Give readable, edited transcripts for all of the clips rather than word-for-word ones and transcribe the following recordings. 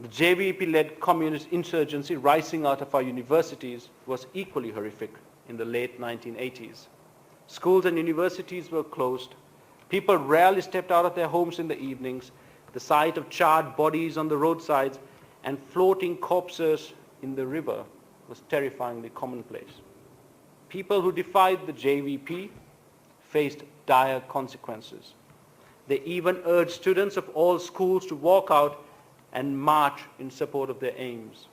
The JVP-led communist insurgency rising out of our universities was equally horrific in the late 1980s. Schools and universities were closed. People rarely stepped out of their homes in the evenings. The sight of charred bodies on the roadsides and floating corpses in the river was terrifyingly commonplace. People who defied the JVP faced dire consequences. They even urged students of all schools to walk out and march in support of their aims.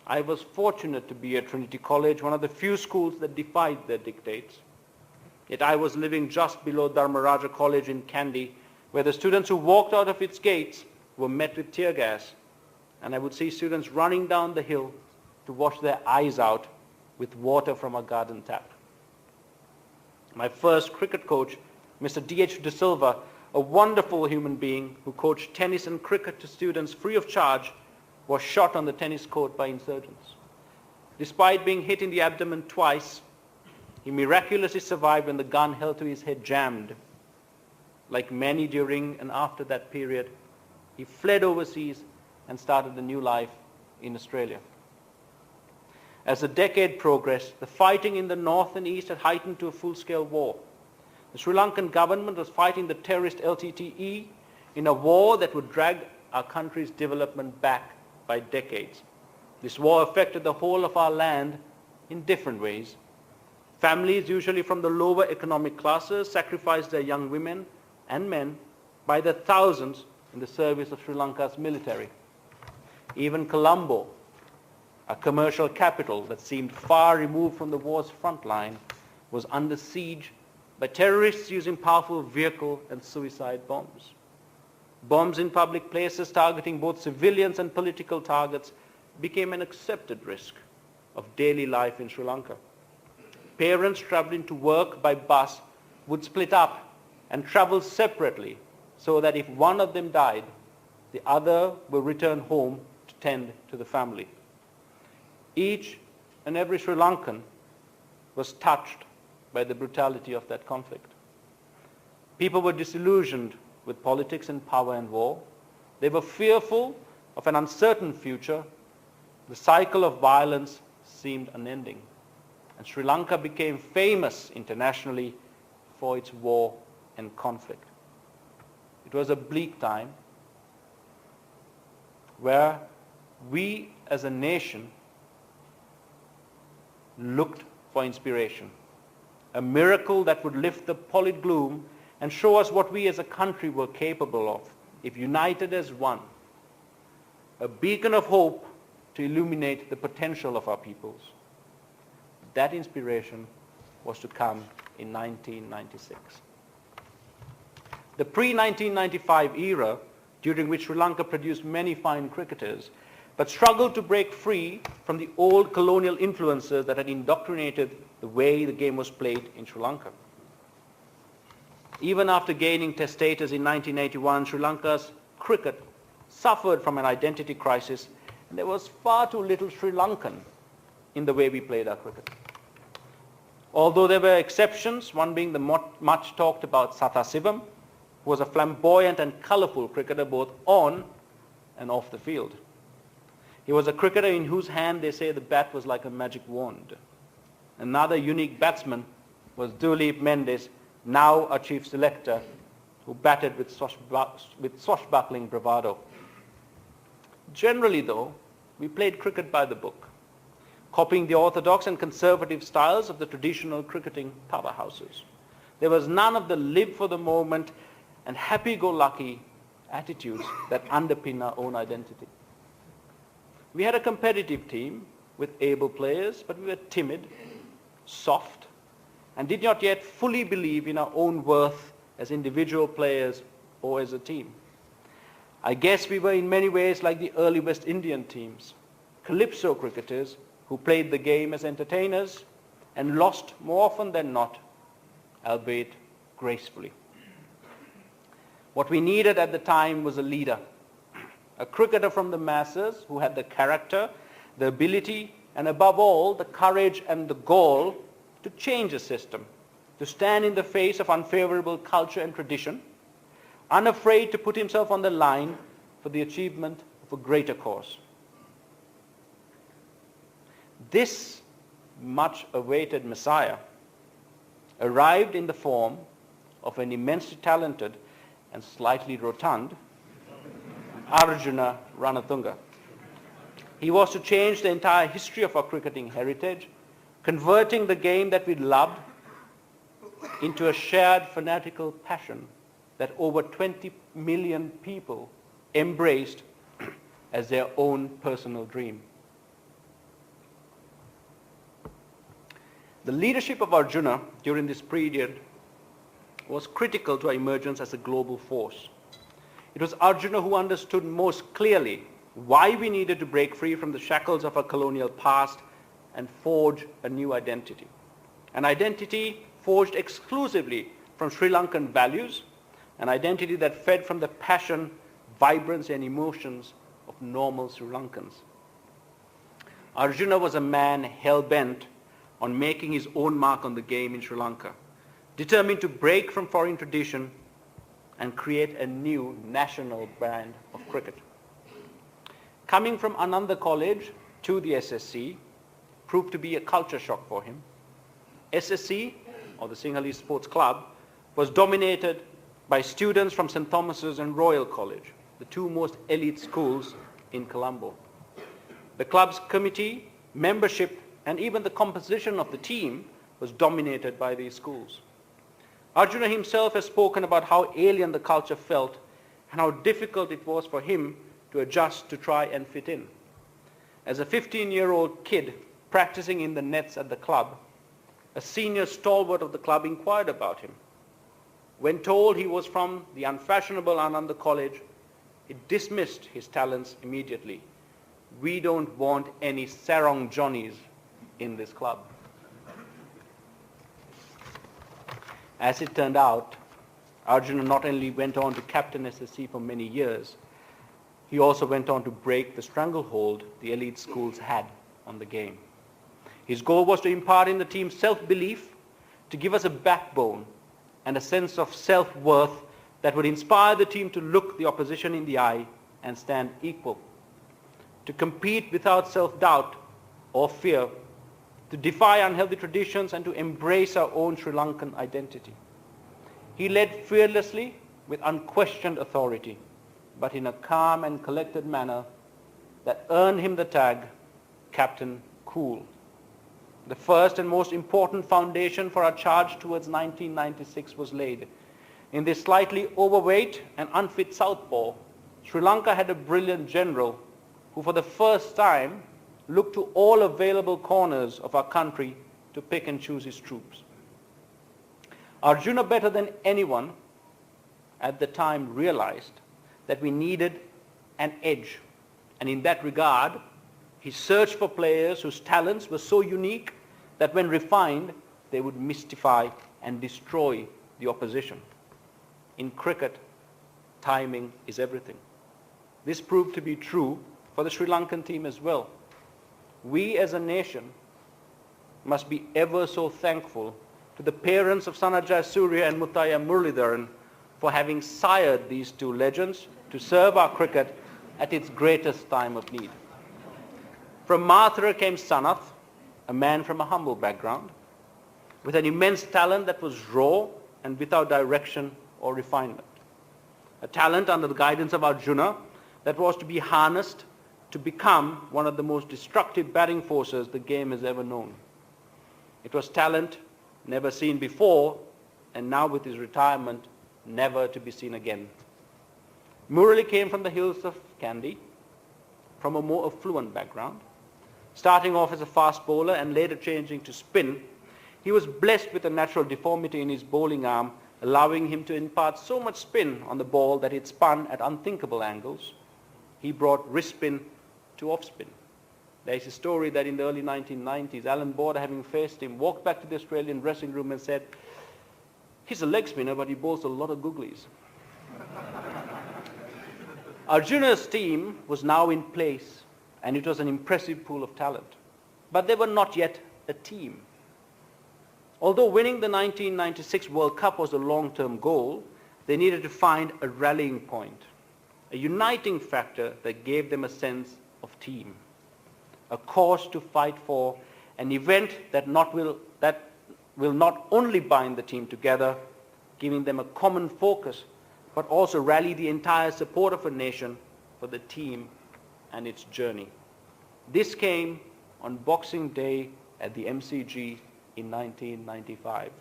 I was fortunate to be at Trinity College, one of the few schools that defied their dictates. Yet I was living just below Dharmaraja College in Kandy, where the students who walked out of its gates were met with tear gas, and I would see students running down the hill to wash their eyes out with water from a garden tap. My first cricket coach, Mr. D.H. De Silva, a wonderful human being who coached tennis and cricket to students free of charge, was shot on the tennis court by insurgents. Despite being hit in the abdomen twice, he miraculously survived when the gun held to his head jammed. Like many during and after that period, he fled overseas and started a new life in Australia. As the decade progressed, the fighting in the north and east had heightened to a full-scale war. The Sri Lankan government was fighting the terrorist LTTE in a war that would drag our country's development back by decades. This war affected the whole of our land in different ways. Families, usually from the lower economic classes, sacrificed their young women and men by the thousands in the service of Sri Lanka's military. Even Colombo, a commercial capital that seemed far removed from the war's front line, was under siege by terrorists using powerful vehicle and suicide bombs. Bombs in public places targeting both civilians and political targets became an accepted risk of daily life in Sri Lanka. Parents traveling to work by bus would split up and travel separately so that if one of them died, the other would return home to tend to the family. Each and every Sri Lankan was touched by the brutality of that conflict. People were disillusioned with politics and power and war. They were fearful of an uncertain future. The cycle of violence seemed unending. And Sri Lanka became famous internationally for its war and conflict. It was a bleak time where we as a nation looked for inspiration, a miracle that would lift the pallid gloom and show us what we as a country were capable of if united as one, a beacon of hope to illuminate the potential of our peoples. That inspiration was to come in 1996. The pre-1995 era, during which Sri Lanka produced many fine cricketers, but struggled to break free from the old colonial influences that had indoctrinated the way the game was played in Sri Lanka. Even after gaining test status in 1981, Sri Lanka's cricket suffered from an identity crisis, and there was far too little Sri Lankan in the way we played our cricket. Although there were exceptions, one being the much talked about Sathasivam, who was a flamboyant and colourful cricketer both on and off the field. He was a cricketer in whose hand they say the bat was like a magic wand. Another unique batsman was Duleep Mendes, now a chief selector, who batted with swashbuckling bravado. Generally though, we played cricket by the book, copying the orthodox and conservative styles of the traditional cricketing powerhouses. There was none of the live for the moment and happy-go-lucky attitudes that underpin our own identity. We had a competitive team with able players, but we were timid, soft, and did not yet fully believe in our own worth as individual players or as a team. I guess we were in many ways like the early West Indian teams, calypso cricketers who played the game as entertainers and lost more often than not, albeit gracefully. What we needed at the time was a leader, a cricketer from the masses who had the character, the ability, and above all, the courage and the gall to change a system, to stand in the face of unfavorable culture and tradition, unafraid to put himself on the line for the achievement of a greater cause. This much-awaited Messiah arrived in the form of an immensely talented and slightly rotund Arjuna Ranatunga. He was to change the entire history of our cricketing heritage, converting the game that we loved into a shared fanatical passion that over 20 million people embraced as their own personal dream. The leadership of Arjuna during this period was critical to our emergence as a global force. It was Arjuna who understood most clearly why we needed to break free from the shackles of our colonial past and forge a new identity. An identity forged exclusively from Sri Lankan values, an identity that fed from the passion, vibrancy and emotions of normal Sri Lankans. Arjuna was a man hell-bent on making his own mark on the game in Sri Lanka, determined to break from foreign tradition and create a new national brand of cricket. Coming from Ananda College to the SSC proved to be a culture shock for him. SSC, or the Sinhalese Sports Club, was dominated by students from St. Thomas's and Royal College, the two most elite schools in Colombo. The club's committee, membership, and even the composition of the team was dominated by these schools. Arjuna himself has spoken about how alien the culture felt and how difficult it was for him to adjust to try and fit in. As a 15-year-old kid practicing in the nets at the club, a senior stalwart of the club inquired about him. When told he was from the unfashionable Ananda College, he dismissed his talents immediately. "We don't want any sarong Johnnies in this club." As it turned out, Arjuna not only went on to captain SSC for many years, he also went on to break the stranglehold the elite schools had on the game. His goal was to impart in the team self-belief, to give us a backbone and a sense of self-worth that would inspire the team to look the opposition in the eye and stand equal, to compete without self-doubt or fear, to defy unhealthy traditions and to embrace our own Sri Lankan identity. He led fearlessly with unquestioned authority, but in a calm and collected manner that earned him the tag Captain Cool. The first and most important foundation for our charge towards 1996 was laid. In this slightly overweight and unfit southpaw, Sri Lanka had a brilliant general who for the first time looked to all available corners of our country to pick and choose his troops. Arjuna, better than anyone at the time, realized that we needed an edge, and in that regard, he searched for players whose talents were so unique that when refined, they would mystify and destroy the opposition. In cricket, timing is everything. This proved to be true for the Sri Lankan team as well. We as a nation must be ever so thankful to the parents of Sanajaya Surya and Muthaiya Muralidharan for having sired these two legends to serve our cricket at its greatest time of need. From Mathura came Sanath, a man from a humble background, with an immense talent that was raw and without direction or refinement. A talent under the guidance of Arjuna that was to be harnessed to become one of the most destructive batting forces the game has ever known. It was talent never seen before, and now with his retirement, never to be seen again. Murali came from the hills of Kandy, from a more affluent background. Starting off as a fast bowler and later changing to spin, he was blessed with a natural deformity in his bowling arm, allowing him to impart so much spin on the ball that it spun at unthinkable angles. He brought wrist spin to off spin. There is a story that in the early 1990s, Alan Border, having faced him, walked back to the Australian dressing room and said, "He's a leg spinner, but he bowls a lot of googlies." Arjuna's team was now in place, and it was an impressive pool of talent. But they were not yet a team. Although winning the 1996 World Cup was a long-term goal, they needed to find a rallying point, a uniting factor that gave them a sense of team, a cause to fight for, an event that will not only bind the team together, giving them a common focus, but also rally the entire support of a nation for the team and its journey. This came on Boxing Day at the MCG in 1995.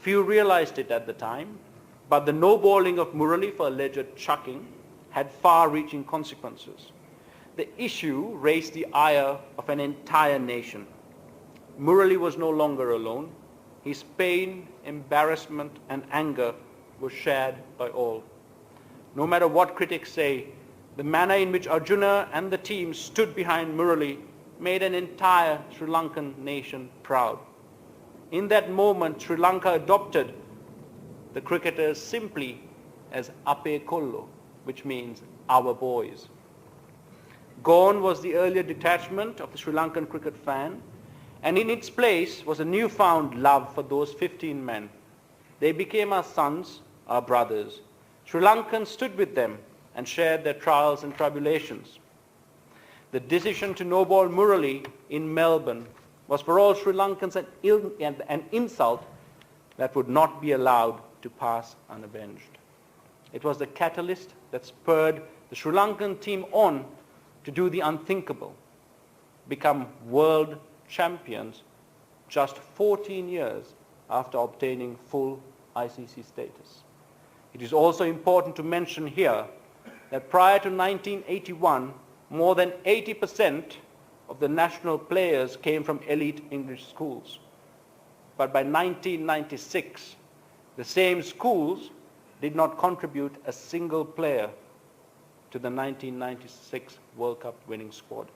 Few realized it at the time, but the no-balling of Murali for alleged chucking had far-reaching consequences. The issue raised the ire of an entire nation. Murali was no longer alone. His pain, embarrassment, and anger were shared by all. No matter what critics say, the manner in which Arjuna and the team stood behind Murali made an entire Sri Lankan nation proud. In that moment, Sri Lanka adopted the cricketers simply as Ape Kollo, which means our boys. Gone was the earlier detachment of the Sri Lankan cricket fan, and in its place was a newfound love for those 15 men. They became our sons, our brothers. Sri Lankans stood with them and shared their trials and tribulations. The decision to no-ball Murali in Melbourne was for all Sri Lankans an insult that would not be allowed to pass unavenged. It was the catalyst that spurred the Sri Lankan team on to do the unthinkable, become world champions just 14 years after obtaining full ICC status. It is also important to mention here that prior to 1981, more than 80% of the national players came from elite English schools. But by 1996, the same schools did not contribute a single player to the 1996 World Cup winning squad.